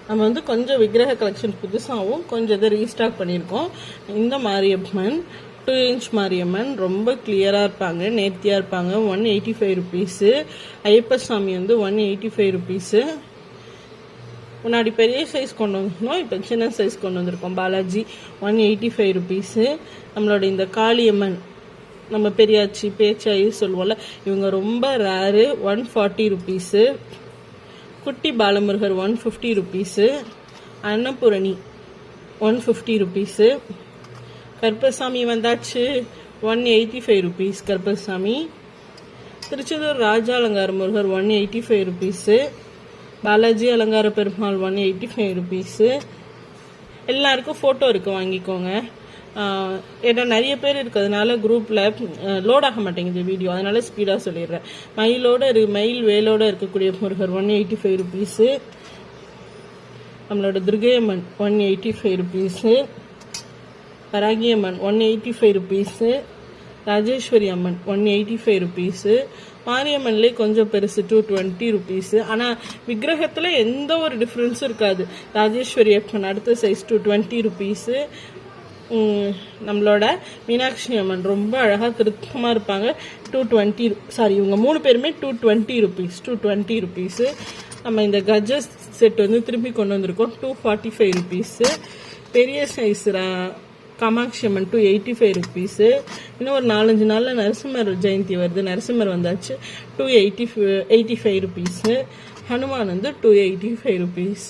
நம்ம வந்து கொஞ்சம் விக்கிரக கலெக்ஷன் புதுசாகவும் கொஞ்சம் இதை ரீஸ்டாக் பண்ணியிருக்கோம். இந்த மாரியம்மன் 2 inch மாரியம்மன் ரொம்ப கிளியராக இருப்பாங்க, நேர்த்தியாக இருப்பாங்க. 185 rupees. ஐயப்ப சாமி வந்து 185 rupees. முன்னாடி பெரிய சைஸ் கொண்டு வந்திருந்தோம், இப்போ சின்ன சைஸ் கொண்டு வந்திருக்கோம். பாலாஜி 185 rupees. நம்மளோட இந்த காளியம்மன் நம்ம பெரியாச்சி பேச்சாயி சொல்லுவோம்ல, இவங்க ரொம்ப ரேரு, 140 rupees. குட்டி பாலமுருகர் 150 rupees. அன்னபூரணி 150 rupees. கருப்பசாமி வந்தாச்சு, 185 rupees. கருப்பசாமி. திருச்செந்தூர் ராஜா அலங்கார முருகர் 185 rupees. பாலாஜி அலங்கார பெருமாள் 185 rupees. எல்லாருக்கும் ஃபோட்டோ இருக்குது, வாங்கிக்கோங்க. ஏன்னா நிறைய பேர் இருக்கிறதுனால குரூப்பில் லோட் ஆக மாட்டேங்குது வீடியோ, அதனால ஸ்பீடாக சொல்லிடுறேன். மயில் வேலோடு இருக்கக்கூடிய முருகர் 185 rupees. நம்மளோட துர்கையம்மன் 185 rupees. பராகியம்மன் 185 rupees. ராஜேஸ்வரி அம்மன் 185 rupees. மாரியம்மன்லேயே கொஞ்சம் பெருசு 220 rupees. ஆனால் விக்கிரகத்தில் எந்த ஒரு டிஃப்ரென்ஸும் இருக்காது. ராஜேஸ்வரி அம்மன் அடுத்த சைஸ் 220 rupees. நம்மளோட மீனாட்சி அம்மன் ரொம்ப அழகாக திருத்தமாக இருப்பாங்க, 220. இவங்க 3 பேருமே 220 rupees. 220 rupees. நம்ம இந்த கஜ செட் வந்து திரும்பி கொண்டு வந்திருக்கோம், 245 rupees. பெரிய சைஸ் காமாட்சி அம்மன் 285 rupees. இன்னும் ஒரு 4-5 நாளில் நரசிம்மர் ஜெயந்தி வருது, நரசிம்மர் வந்தாச்சு, 285 rupees. ஹனுமான் வந்து 285 rupees.